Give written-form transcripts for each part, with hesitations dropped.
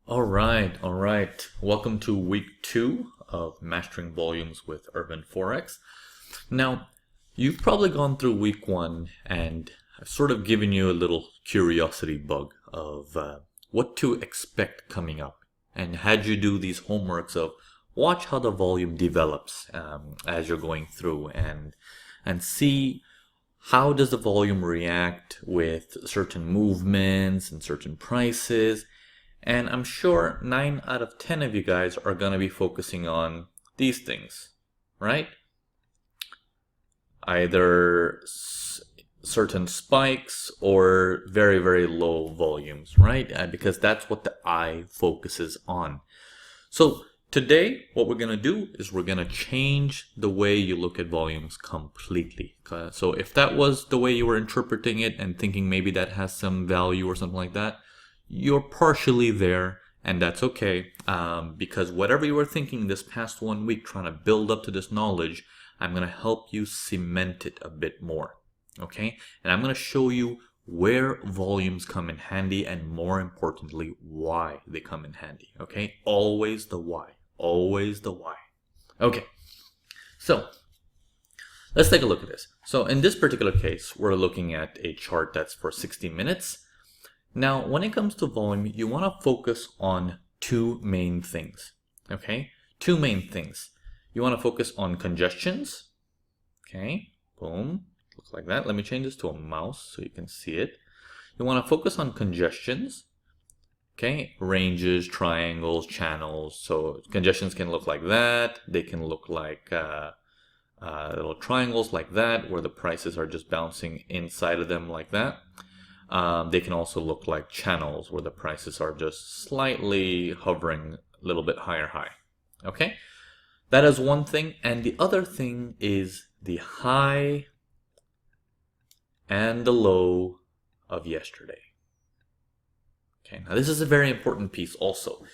All right. Welcome to week 2 of Mastering Volumes with Urban Forex. Now, you've probably gone through week 1 and I've sort of given you a little curiosity bug of what to expect coming up. And had you do these homeworks of watch how the volume develops as you're going through and see how does the volume react with certain movements and certain prices. And I'm sure 9 out of 10 of you guys are going to be focusing on these things, right? Either certain spikes or very, very low volumes, right? Because that's what the eye focuses on. So today, what we're going to do is we're going to change the way you look at volumes completely. So if that was the way you were interpreting it and thinking maybe that has some value or something like that, you're partially there, and that's okay, because whatever you were thinking this past 1 week trying to build up to this knowledge, I'm going to help you cement it a bit more, okay? And I'm going to show you where volumes come in handy, and more importantly, why they come in handy, okay? Always the why. Always the why. Okay, so let's take a look at this. So in this particular case, we're looking at a chart that's for 60 minutes. Now, when it comes to volume, you want to focus on 2 main things, okay? 2 main things. You want to focus on congestions, okay? Boom, looks like that. Let me change this to a mouse so you can see it. You want to focus on congestions, okay? Ranges, triangles, channels. So congestions can look like that. They can look like little triangles like that, where the prices are just bouncing inside of them like that. They can also look like channels where the prices are just slightly hovering a little bit higher high. Okay, that is one thing. And the other thing is the high and the low of yesterday. Okay, now this is a very important piece also.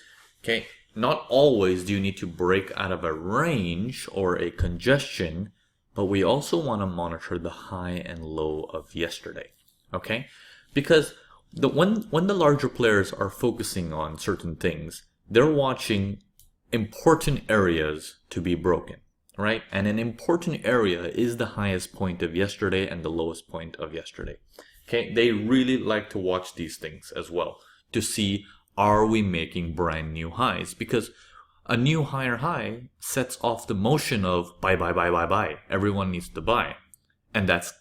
Okay, not always do you need to break out of a range or a congestion, but we also want to monitor the high and low of yesterday. Okay, because when the larger players are focusing on certain things, they're watching important areas to be broken, right? And an important area is the highest point of yesterday and the lowest point of yesterday. Okay, they really like to watch these things as well to see, are we making brand new highs? Because a new higher high sets off the motion of buy, buy, buy, buy, buy. Everyone needs to buy, and that's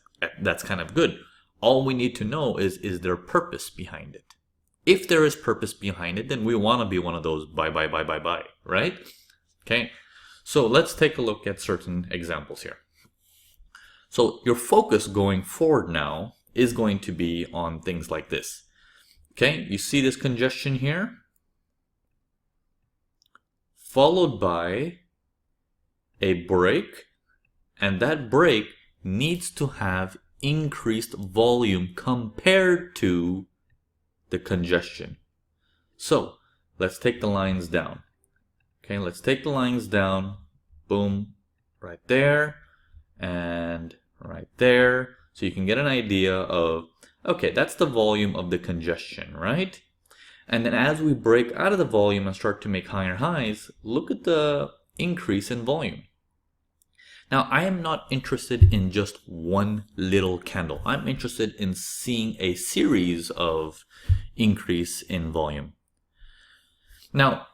kind of good. All we need to know is there purpose behind it? If there is purpose behind it, then we want to be one of those buy, buy, buy, buy, buy, right? Okay, so let's take a look at certain examples here. So your focus going forward now is going to be on things like this. Okay, you see this congestion here? Followed by a break, and that break needs to have increased volume compared to the congestion. So let's take the lines down. Okay, let's take the lines down. Boom, right there and right there. So you can get an idea of, okay, that's the volume of the congestion, right? And then as we break out of the volume and start to make higher highs, look at the increase in volume. Now, I am not interested in just one little candle. I'm interested in seeing a series of increase in volume. Now,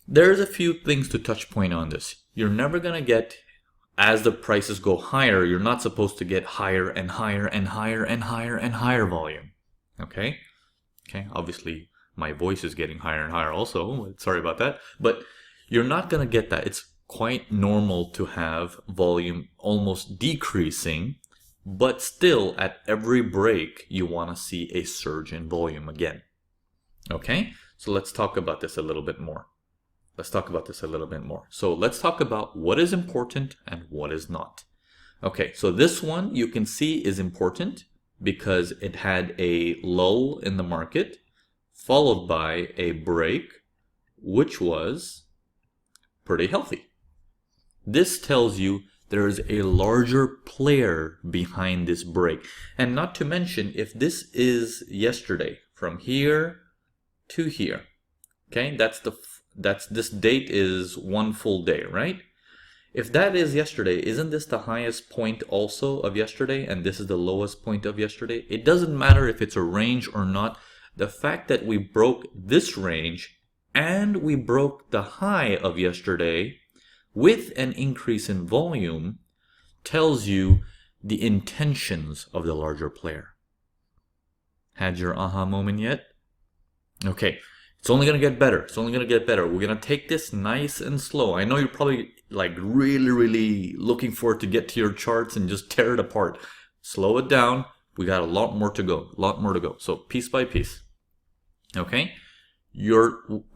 there's a few things to touch point on this. You're never going to get, as the prices go higher, you're not supposed to get higher and higher and higher and higher and higher volume. Okay? Okay, obviously my voice is getting higher and higher also. Sorry about that. But you're not going to get that. It's quite normal to have volume almost decreasing, but still at every break you want to see a surge in volume again. Okay, so let's talk about this a little bit more. So let's talk about what is important and what is not. Okay, so this one you can see is important because it had a lull in the market followed by a break, which was pretty healthy. This tells you there is a larger player behind this break. And not to mention, if this is yesterday, from here to here, Okay, this date is one full day, right? If that is yesterday, isn't this the highest point also of yesterday, and this is the lowest point of yesterday? It doesn't matter if it's a range or not. The fact that we broke this range and we broke the high of yesterday with an increase in volume tells you the intentions of the larger player. Had your aha moment yet? Okay, it's only going to get better. It's only going to get better. We're going to take this nice and slow. I know you're probably like really looking forward to get to your charts and just tear it apart. Slow it down. We got a lot more to go. So piece by piece. Okay?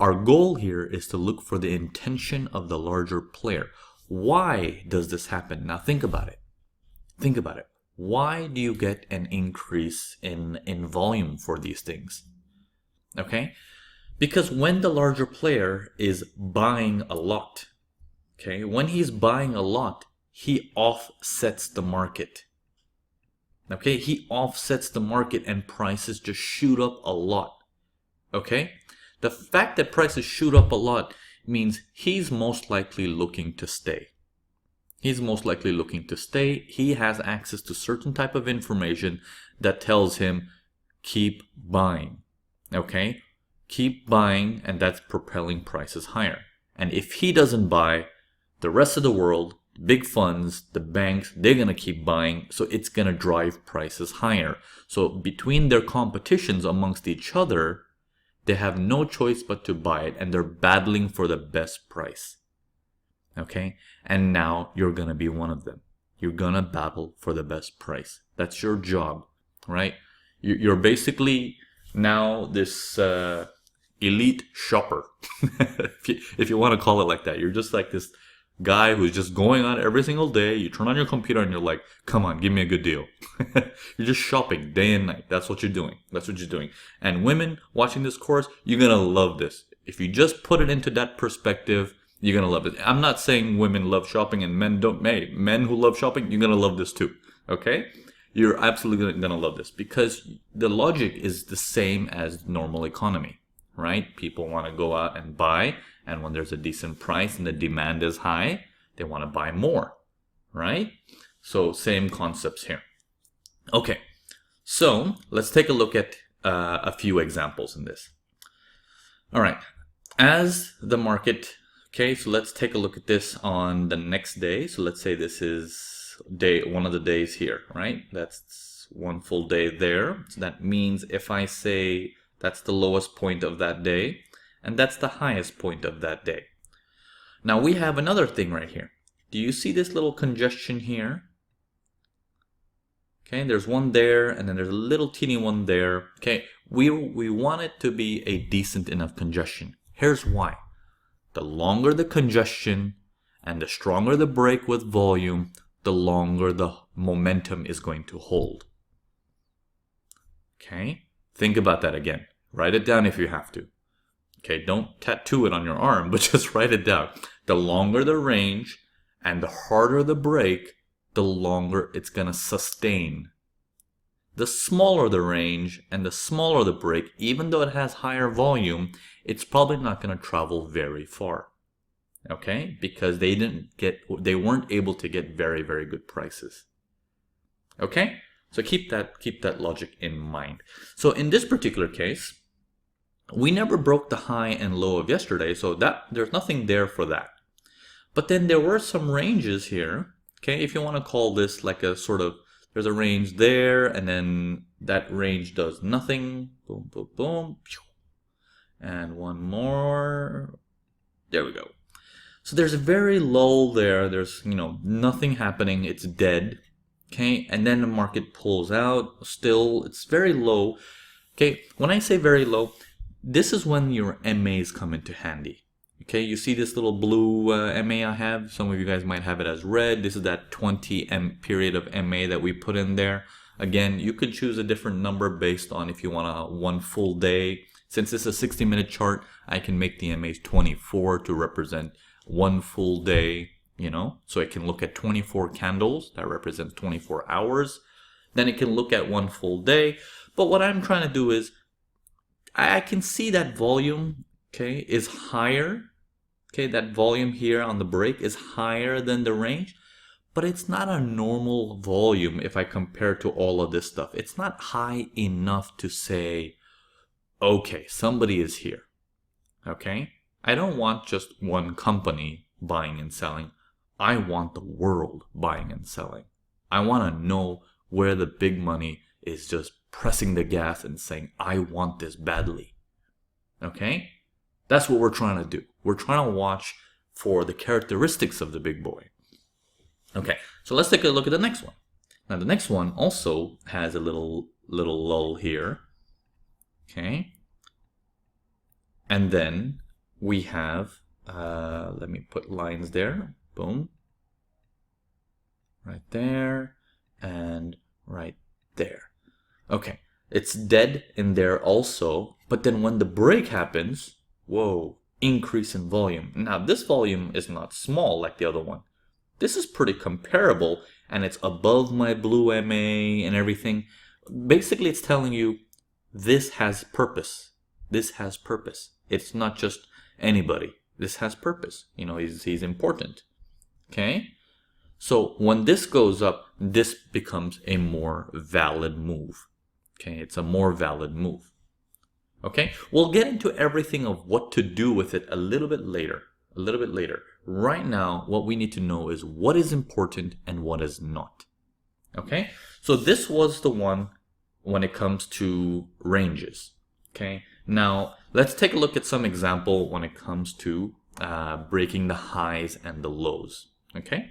Our goal here is to look for the intention of the larger player. Why does this happen? Now think about it. Think about it. Why do you get an increase in volume for these things? Okay? Because when the larger player is buying a lot, okay, when he's buying a lot, he offsets the market. Okay, he offsets the market and prices just shoot up a lot. Okay? The fact that prices shoot up a lot means he's most likely looking to stay. He's most likely looking to stay. He has access to certain type of information that tells him, keep buying. Okay? Keep buying, and that's propelling prices higher. And if he doesn't buy, the rest of the world, big funds, the banks, they're going to keep buying, so it's going to drive prices higher. So between their competitions amongst each other, they have no choice but to buy it, and they're battling for the best price. Okay? And now you're going to be one of them. You're going to battle for the best price. That's your job, right? You're basically now this elite shopper, if you want to call it like that. You're just like this guy who's just going on every single day. You turn on your computer and you're like, come on, give me a good deal. You're just shopping day and night. That's what you're doing. That's what you're doing. And women watching this course, you're going to love this. If you just put it into that perspective, you're going to love it. I'm not saying women love shopping and men don't. Men who love shopping, you're going to love this too. Okay? You're absolutely going to love this because the logic is the same as normal economy, right? People want to go out and buy, and when there's a decent price and the demand is high, they want to buy more, right? So same concepts here. Okay, so let's take a look at a few examples in this. All right, as the market, okay, so let's take a look at this on the next day. So let's say this is one of the days here, right? That's one full day there. So that means if I say that's the lowest point of that day, and that's the highest point of that day. Now we have another thing right here. Do you see this little congestion here? Okay, there's one there, and then there's a little teeny one there. Okay, we want it to be a decent enough congestion. Here's why. The longer the congestion and the stronger the break with volume, the longer the momentum is going to hold. Okay, think about that again. Write it down if you have to. Okay, don't tattoo it on your arm, but just write it down. The longer the range and the harder the break, the longer it's going to sustain. The smaller the range and the smaller the break, even though it has higher volume, it's probably not going to travel very far. Okay, because they weren't able to get very good prices. Okay, so keep that logic in mind. So in this particular case, we never broke the high and low of yesterday, so that there's nothing there for that. But then there were some ranges here. Okay, if you want to call this like a sort of, there's a range there, and then that range does nothing. Boom, boom, boom. And one more. There we go. So there's a very low there. There's, nothing happening. It's dead. Okay, and then the market pulls out. Still, it's very low. Okay, when I say very low, this is when your MAs come into handy. Okay, you see this little blue MA I have? Some of you guys might have it as red. This is that 20 period of MA that we put in there. Again, you could choose a different number based on if you want one full day. Since this is a 60-minute chart, I can make the MAs 24 to represent one full day, so it can look at 24 candles that represents 24 hours. Then it can look at one full day. But what I'm trying to do is I can see that volume okay, is higher. Okay, that volume here on the break is higher than the range, but it's not a normal volume if I compare to all of this stuff. It's not high enough to say, okay, somebody is here. Okay, I don't want just one company buying and selling. I want the world buying and selling. I want to know where the big money is just pressing the gas and saying, I want this badly. Okay? That's what we're trying to do. We're trying to watch for the characteristics of the big boy. Okay, so let's take a look at the next one. Now the next one also has a little lull here. Okay? And then we have, let me put lines there. Boom. Right there. And right there. Okay. It's dead in there also. But then when the break happens, whoa, increase in volume. Now this volume is not small like the other one. This is pretty comparable and it's above my blue MA and everything. Basically it's telling you this has purpose. This has purpose. It's not just anybody. This has purpose. You know, he's important. Okay? So when this goes up, this becomes a more valid move. Okay? It's a more valid move. Okay? We'll get into everything of what to do with it a little bit later. A little bit later. Right now, what we need to know is what is important and what is not. Okay? So this was the one when it comes to ranges. Okay? Now, let's take a look at some example when it comes to breaking the highs and the lows. Okay?